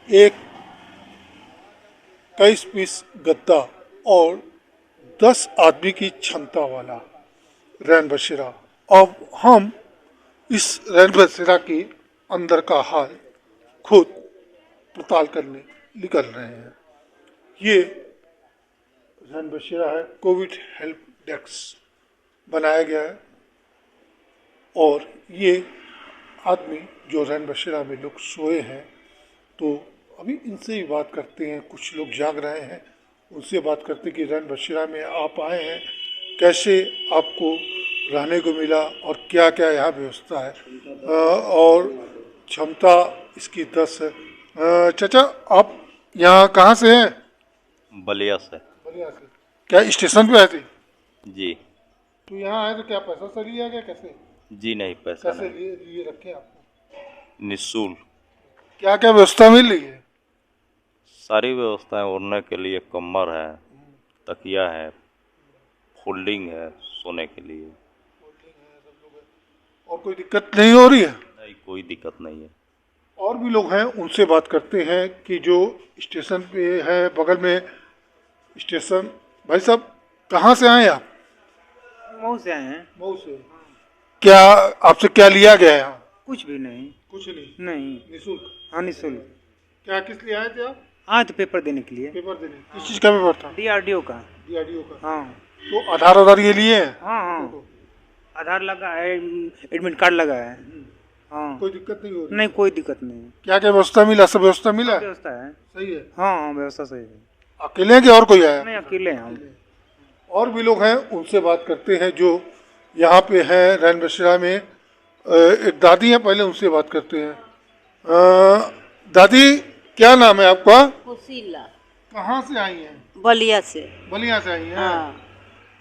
21 पीस गद्दा और 10 आदमी की क्षमता वाला रैन बसेरा। अब हम इस रैन बसेरा के अंदर का हाल खुद पड़ताल करने निकल रहे हैं। ये रैन बसेरा है, कोविड हेल्प डेस्क बनाया गया है। और ये आदमी जो रैन बसेरा में लोग सोए हैं, तो अभी इनसे ही बात करते हैं। कुछ लोग जाग रहे हैं, उनसे बात करते कि रैन बसेरा में आप आए हैं, कैसे आपको रहने को मिला और क्या क्या यहाँ व्यवस्था है, और क्षमता इसकी 10 है। चाचा, आप यहाँ कहाँ से हैं? बलिया से। बलिया से। क्या स्टेशन पे आए थे? जी। तो यहाँ आए तो क्या पैसा से लिया गया, कैसे? जी नहीं, पैसा कैसे लिए रखे आपको? निःशुल्क। क्या क्या व्यवस्था मिल रही है? सारी व्यवस्थाएं, ओढ़ने के लिए कम्बल है, तकिया है, फोल्डिंग है सोने के लिए। और कोई दिक्कत नहीं हो रही है? नहीं, कोई दिक्कत नहीं है। और भी लोग हैं, उनसे बात करते हैं कि जो स्टेशन पे है बगल में स्टेशन। भाई साहब, कहाँ से आए आप? मऊ से आए हैं। मऊ से। क्या आपसे क्या लिया गया है यहाँ? कुछ भी नहीं। कुछ नहीं? नहीं। निःशुल्क? हाँ, निःशुल्क। क्या किस लिए आए थे आप? हाँ, तो पेपर देने के लिए। पेपर देने? किस चीज़ का पेपर था? DRDO का। DRDO का? हाँ। तो आधार ये लिए हैं? हाँ, आधार लगा है, एडमिट कार्ड लगा है। हाँ। कोई दिक्कत नहीं हो रही? नहीं, कोई दिक्कत नहीं। क्या क्या व्यवस्था मिला? सब व्यवस्था मिला? व्यवस्था है। सही है? हाँ, व्यवस्था सही है। अकेले हैं कि और कोई आया? नहीं, अकेले हैं हम। और भी लोग हैं, उनसे बात करते हैं जो यहाँ पे हैं रैन बसेरा में। एक दादी हैं, पहले उनसे बात करते हैं। दादी, क्या नाम है आपका? फुसीला। कहाँ से आई हैं? बलिया से। बलिया से आई हैं? हाँ।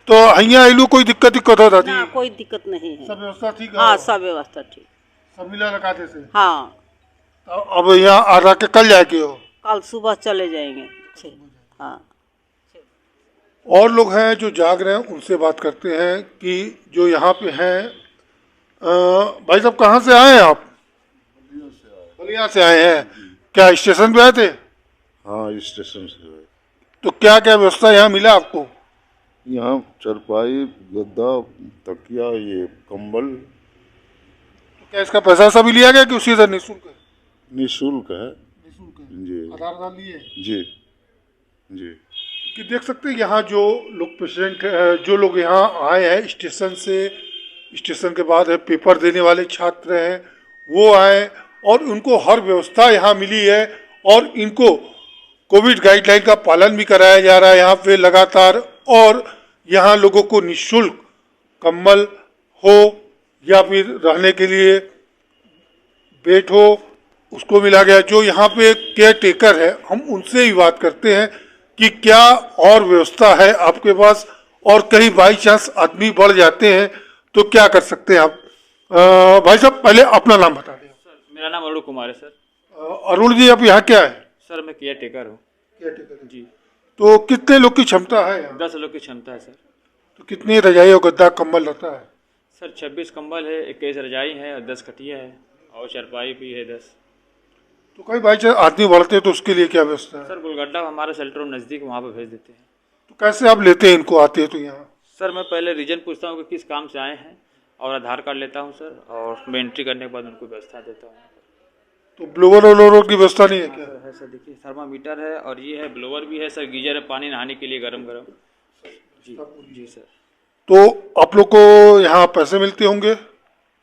तो यहाँ आइलू कोई दिक्कत हो दादी? ना, कोई दिक्कत नहीं है। सब व्यवस्था ठीक है? हाँ, सब व्यवस्था ठीक। सब मिला रखाते से? हाँ। तो अब यहाँ आ रहा के कल जाके हो? कल सुबह चले जाएंगे। हाँ। और लोग हैं जो जाग रहे हैं, उनसे बात करते हैं कि जो यहाँ पे हैं। भाई साहब, कहाँ से आए हैं आप? बलिया से आए हैं। क्या स्टेशन पे आए थे? हाँ, स्टेशन से आए। तो क्या क्या व्यवस्था यहाँ मिला आपको? यहाँ चरपाई, गद्दा, तकिया, ये कंबल। तो क्या इसका पैसा सभी लिया गया कि उसी तरह निःशुल्क है? निःशुल्क है। निःशुल्क है? जी। आधार लिए? जी जी। कि देख सकते हैं यहाँ जो लोग पेशेंट, जो लोग यहाँ आए हैं स्टेशन से, स्टेशन के बाद है पेपर देने वाले छात्र हैं, वो आए और उनको हर व्यवस्था यहाँ मिली है और इनको कोविड गाइडलाइन का पालन भी कराया जा रहा है यहाँ पे लगातार। और यहाँ लोगों को निःशुल्क कंबल हो या फिर रहने के लिए बेड हो, उसको मिला गया। जो यहाँ पे केयर टेकर है, हम उनसे ही बात करते हैं कि क्या और व्यवस्था है आपके पास, और कहीं बाई चांस आदमी बढ़ जाते हैं तो क्या कर सकते हैं आप? भाई साहब, पहले अपना नाम बता दें। मेरा नाम अरुण कुमार है सर। अरुण जी, आप यहाँ क्या है? सर, मैं केयर टेकर हूँ। केयर टेकर जी। तो कितने लोग की क्षमता है यहाँ? 10 लोग की क्षमता है सर। तो कितनी रजाई और गद्दा कंबल रहता है? सर, 26 कंबल है, 21 रजाई है और 10 खटिया है और चरपाई भी है 10। तो कहीं बाई चांस आदमी बढ़ते हैं तो उसके लिए क्या व्यवस्था है? सर, गुलगड्डा हमारा शेल्टर नज़दीक, वहाँ पर भेज देते हैं। तो कैसे आप लेते हैं इनको, आते हैं तो यहाँ? सर, मैं पहले रीजन पूछता हूँ कि किस काम से आए हैं और आधार कार्ड लेता हूँ सर, और मैं एंट्री करने के बाद उनको व्यवस्था देता हूँ। तो ब्लोवर और की व्यवस्था नहीं है क्या? है सर, देखिए थर्मामीटर है और ये है, ब्लोवर भी है सर, गीजर है, पानी नहाने के लिए गरम गरम। जी जी सर। तो आप लोग को यहाँ पैसे मिलते होंगे?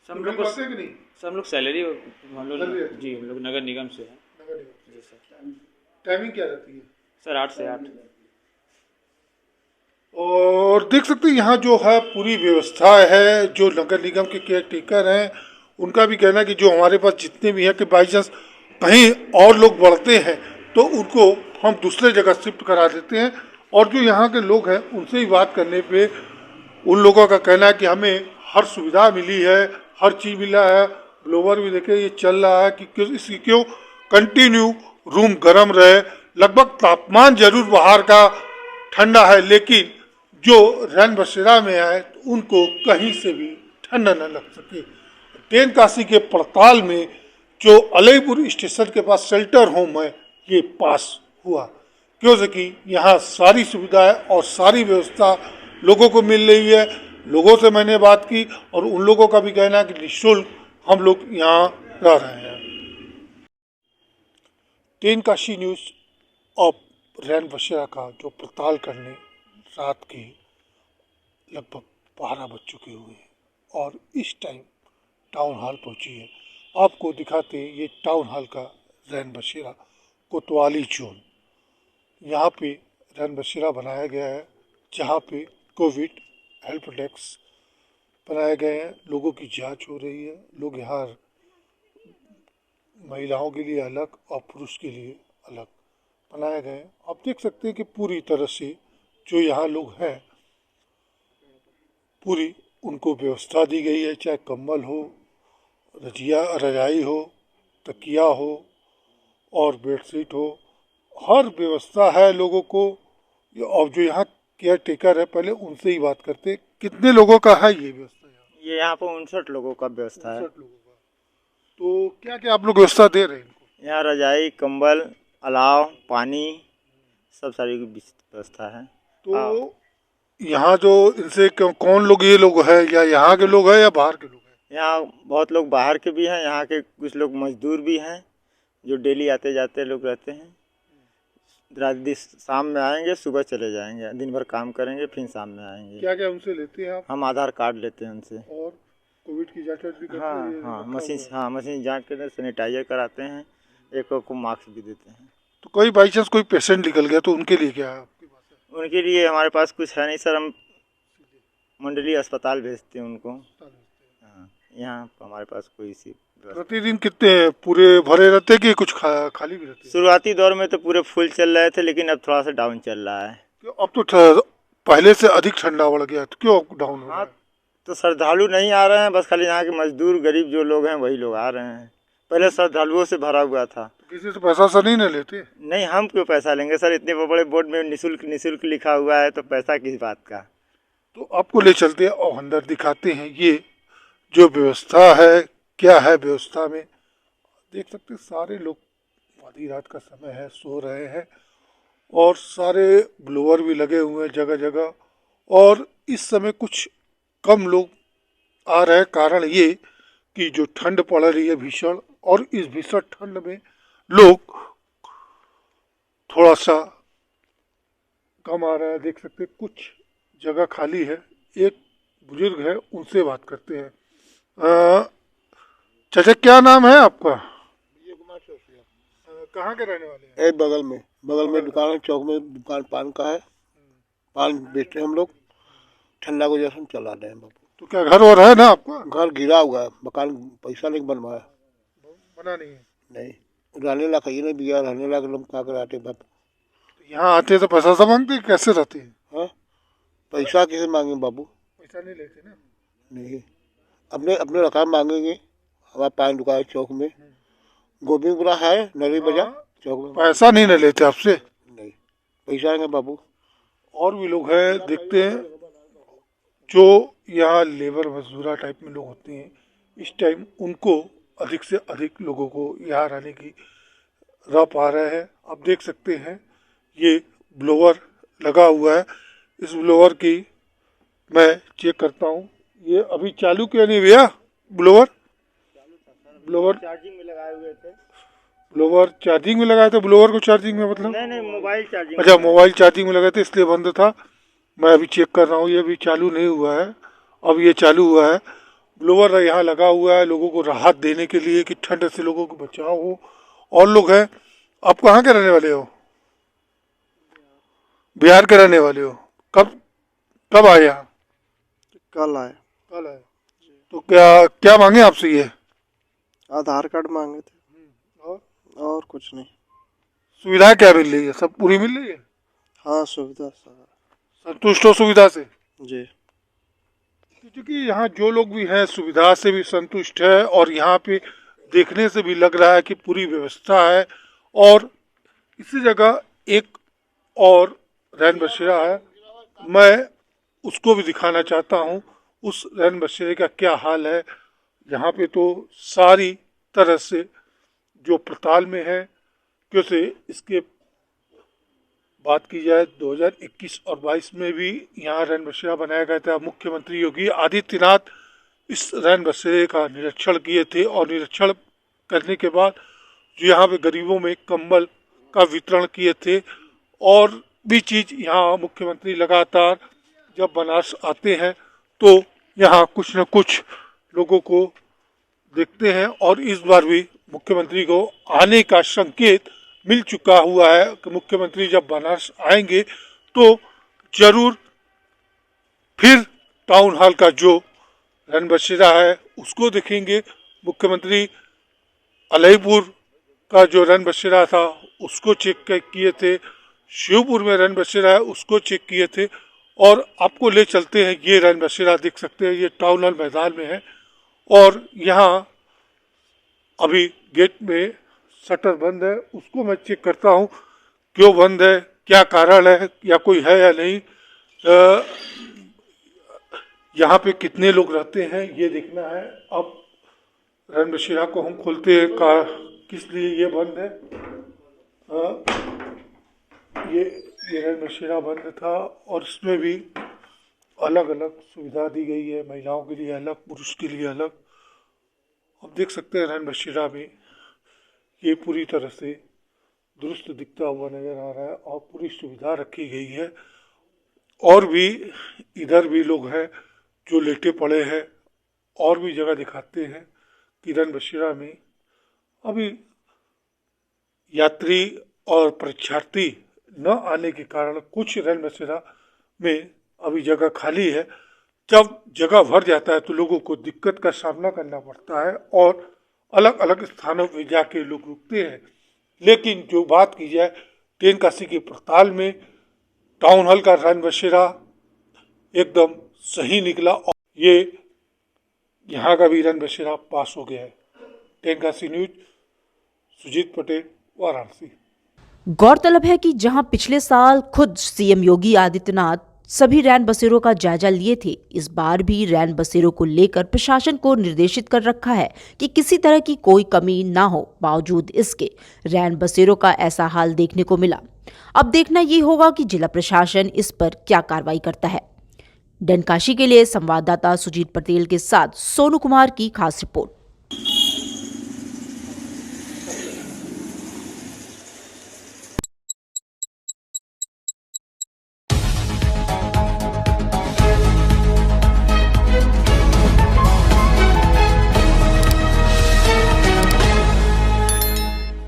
सब लोग को सब लोग सैलरी हम लोग, जी हम लोग नगर निगम से हैं। जी सर। टाइमिंग क्या रहती है? सर 8 से 8। और देख सकते हैं यहाँ जो है पूरी व्यवस्था है। जो नगर निगम के केयर टेकर हैं, उनका भी कहना है कि जो हमारे पास जितने भी हैं कि बाई चांस कहीं और लोग बढ़ते हैं तो उनको हम दूसरे जगह शिफ्ट करा देते हैं। और जो यहाँ के लोग हैं उनसे ही बात करने पे उन लोगों का कहना है कि हमें हर सुविधा मिली है, हर चीज़ मिला है। ब्लोवर भी देखे ये चल रहा है कि इसकी क्यों कंटिन्यू रूम गर्म रहे। लगभग तापमान जरूर बाहर का ठंडा है, लेकिन जो रैन बसेरा में आए तो उनको कहीं से भी ठंडा न लग सके। ट्रेन काशी के पड़ताल में जो अलईपुर स्टेशन के पास शेल्टर होम है, ये पास हुआ क्योंकि यहाँ सारी सुविधाएं और सारी व्यवस्था लोगों को मिल रही है। लोगों से मैंने बात की और उन लोगों का भी कहना है कि निःशुल्क हम लोग यहाँ रह रहे हैं। ट्रेन काशी न्यूज़ अब रैन बसेरा का जो पड़ताल करने रात के लगभग 12 बज चुके हुए हैं और इस टाइम टाउन हॉल पहुंची है। आपको दिखाते हैं ये टाउन हॉल का रैन बसेरा कोतवाली जोन। यहाँ पे रैन बसेरा बनाया गया है जहाँ पे कोविड हेल्प डेस्क बनाए गए हैं। लोगों की जांच हो रही है। लोग यहाँ महिलाओं के लिए अलग और पुरुष के लिए अलग बनाए गए हैं। आप देख सकते हैं कि पूरी तरह से जो यहाँ लोग हैं पूरी उनको व्यवस्था दी गई है, चाहे कंबल हो, रजाई हो, तकिया हो और बेडशीट हो हर व्यवस्था है लोगों को। और जो यहाँ केयर टेकर है, पहले उनसे ही बात करते हैं। कितने लोगों का है ये व्यवस्था? ये यहाँ पर 59 लोगों का व्यवस्था है। 59 लोगों का। तो क्या क्या आप लोग व्यवस्था दे रहे हैं इनको? यहाँ रजाई, कंबल, अलाव, पानी, सब सारी व्यवस्था है। तो यहाँ जो इनसे कौन लोग, ये लोग है या यहाँ के लोग हैं या बाहर के लोग हैं? यहाँ बहुत लोग बाहर के भी हैं, यहाँ के कुछ लोग मजदूर भी हैं जो डेली आते जाते लोग रहते हैं। रात शाम में आएंगे, सुबह चले जाएंगे, दिन भर काम करेंगे, फिर शाम में आएंगे। क्या क्या उनसे लेते हैं आप? हम आधार कार्ड लेते हैं उनसे। और कोविड की जांच भी करते हैं? हाँ, मशीन जांच करते, सैनिटाइजर कराते हैं, एक को मास्क भी देते हैं। तो कोई बाई चांस कोई पेशेंट निकल गया तो उनके लिए क्या है आपके पास? उनके लिए हमारे पास कुछ है नहीं सर, हम मंडलीय अस्पताल भेजते हैं उनको। हाँ, यहाँ हमारे पास कोई सी। प्रतिदिन कितने पूरे भरे रहते कि कुछ खाली भी रहते? शुरुआती दौर में तो पूरे फुल चल रहे थे, लेकिन अब थोड़ा सा डाउन चल रहा है। अब तो पहले से अधिक ठंडा बढ़ गया, तो क्यों डाउन हो रहा है? तो श्रद्धालु नहीं आ रहे हैं, बस खाली यहाँ के मजदूर गरीब जो लोग हैं वही लोग आ रहे हैं। पहले श्रद्धालुओं से भरा हुआ था। तो किसी से पैसा सा नहीं न लेते? नहीं, हम क्यों पैसा लेंगे सर, इतने बड़े बोर्ड में निःशुल्क लिखा हुआ है, तो पैसा किस बात का। तो आपको ले चलते हैं और अंदर दिखाते हैं ये जो व्यवस्था है, क्या है व्यवस्था में। देख सकते हैं सारे लोग, आधी रात का समय है, सो रहे हैं और सारे ब्लोअर भी लगे हुए हैं जगह जगह। और इस समय कुछ कम लोग आ रहे हैं, कारण ये कि जो ठंड पड़ रही है भीषण, और इस भीषण ठंड में लोग थोड़ा सा कम आ रहा है। देख सकते हैं कुछ जगह खाली है। एक बुजुर्ग है, उनसे बात करते हैं। चाचा क्या नाम है आपका? कहाँ के रहने वाले हैं? बगल में दुकान है, चौक में दुकान पान का है। पान बेचते हैं हम लोग, ठंडा को जैसे चला रहे हैं बाबू। तो क्या घर और है ना आपका? घर गिरा हुआ है, मकान पैसा नहीं बनवाया। बना नहीं है? नहीं, रहने ला कहीं नहीं दिया, रहने ला लोग क्या कराते बाबू। यहाँ आते तो पैसा सा मांगते, कैसे रहते हैं? हाँ, पैसा कैसे मांगे बाबू? पैसा नहीं लेते ना? नहीं, अपने रकम मांगेंगे। हमारे पान दुकान है चौक में, गोविंदपुरा है, नरी बाजार चौक में। पैसा नहीं न लेते आपसे? नहीं, पैसा आएंगे बाबू। और भी लोग हैं, देखते हैं जो यहाँ लेबर मजदूरा टाइप में लोग होते हैं, इस टाइम उनको अधिक से अधिक लोगों को यहाँ रहने की रह पा रहे हैं। आप देख सकते हैं ये ब्लोअर लगा हुआ है। इस ब्लोअर की मैं चेक करता हूँ, ये अभी चालू क्यों नहीं भैया? ब्लोअर चार्जिंग में लगाए हुए थे। ब्लोअर चार्जिंग में लगाए थे? ब्लोअर को चार्जिंग में मतलब? नहीं, मोबाइल चार्जिंग। अच्छा, मोबाइल चार्जिंग में लगाए थे इसलिए बंद था। मैं अभी चेक कर रहा हूँ, ये अभी चालू नहीं हुआ है, अब ये चालू हुआ है। ब्लोअर यहाँ लगा हुआ है लोगों को राहत देने के लिए कि ठंड से लोगों को बचाव हो। और लोग हैं। आप कहाँ के रहने वाले हो? बिहार के रहने वाले हो? कब आए यहाँ? कल आए। तो क्या मांगे आपसे? ये आधार कार्ड मांगे थे और कुछ नहीं। सुविधा क्या मिल रही है? सब पूरी मिल रही है? हाँ, सुविधा संतुष्ट हो सुविधा से? जी। क्योंकि यहाँ जो लोग भी हैं सुविधा से भी संतुष्ट है, और यहाँ पे देखने से भी लग रहा है कि पूरी व्यवस्था है। और इसी जगह एक और रैन बसेरा है, मैं उसको भी दिखाना चाहता हूँ उस रैन बसेरे का क्या हाल है। यहाँ पे तो सारी तरह से जो पड़ताल में है, क्योंकि इसके बात की जाए 2021 और 22 में भी यहाँ रैन बसेरा बनाया गया था। मुख्यमंत्री योगी आदित्यनाथ इस रैन बसेरे का निरीक्षण किए थे, और निरीक्षण करने के बाद जो यहाँ पे गरीबों में कंबल का वितरण किए थे। और भी चीज़ यहाँ मुख्यमंत्री लगातार जब बनारस आते हैं तो यहाँ कुछ न कुछ लोगों को देखते हैं, और इस बार भी मुख्यमंत्री को आने का संकेत मिल चुका हुआ है कि मुख्यमंत्री जब बनारस आएंगे तो जरूर फिर टाउन हॉल का जो रैन बसेरा है उसको देखेंगे। मुख्यमंत्री अलईपुर का जो रैन बसेरा था उसको चेक किए थे, शिवपुर में रैन बसेरा है उसको चेक किए थे। और आपको ले चलते हैं, ये रैन बसेरा देख सकते हैं, ये टाउन हॉल मैदान में है। और यहाँ अभी गेट में शटर बंद है, उसको मैं चेक करता हूँ क्यों बंद है, क्या कारण है, या कोई है या नहीं, यहाँ पे कितने लोग रहते हैं ये देखना है। अब रैन बसेरा को हम खोलते हैं, किस लिए ये बंद है। ये रैन बसेरा बंद था और इसमें भी अलग अलग सुविधा दी गई है, महिलाओं के लिए अलग, पुरुष के लिए अलग। अब देख सकते हैं रैन बसेरा में ये पूरी तरह से दुरुस्त दिखता हुआ नज़र आ रहा है और पूरी सुविधा रखी गई है। और भी इधर भी लोग हैं जो लेटे पड़े हैं। और भी जगह दिखाते हैं कि रैन बसेरा में अभी यात्री और परीक्षार्थी न आने के कारण कुछ रैन बसेरा में अभी जगह खाली है। जब जगह भर जाता है तो लोगों को दिक्कत का सामना करना पड़ता है और अलग अलग स्थानों पर जाके लोग रुकते हैं। लेकिन जो बात की जाए तेनकासी के परताल में टाउन हॉल का रैन बसेरा एकदम सही निकला और ये यहाँ का भी रैन बसेरा पास हो गया है। तेनकासी न्यूज, सुजीत पटेल, वाराणसी। गौरतलब है कि जहां पिछले साल खुद सीएम योगी आदित्यनाथ सभी रैन बसेरों का जायजा लिए थे, इस बार भी रैन बसेरों को लेकर प्रशासन को निर्देशित कर रखा है कि किसी तरह की कोई कमी ना हो। बावजूद इसके रैन बसेरों का ऐसा हाल देखने को मिला। अब देखना ये होगा कि जिला प्रशासन इस पर क्या कार्रवाई करता है। डनकाशी के लिए संवाददाता सुजीत पटेल के साथ सोनू कुमार की खास रिपोर्ट।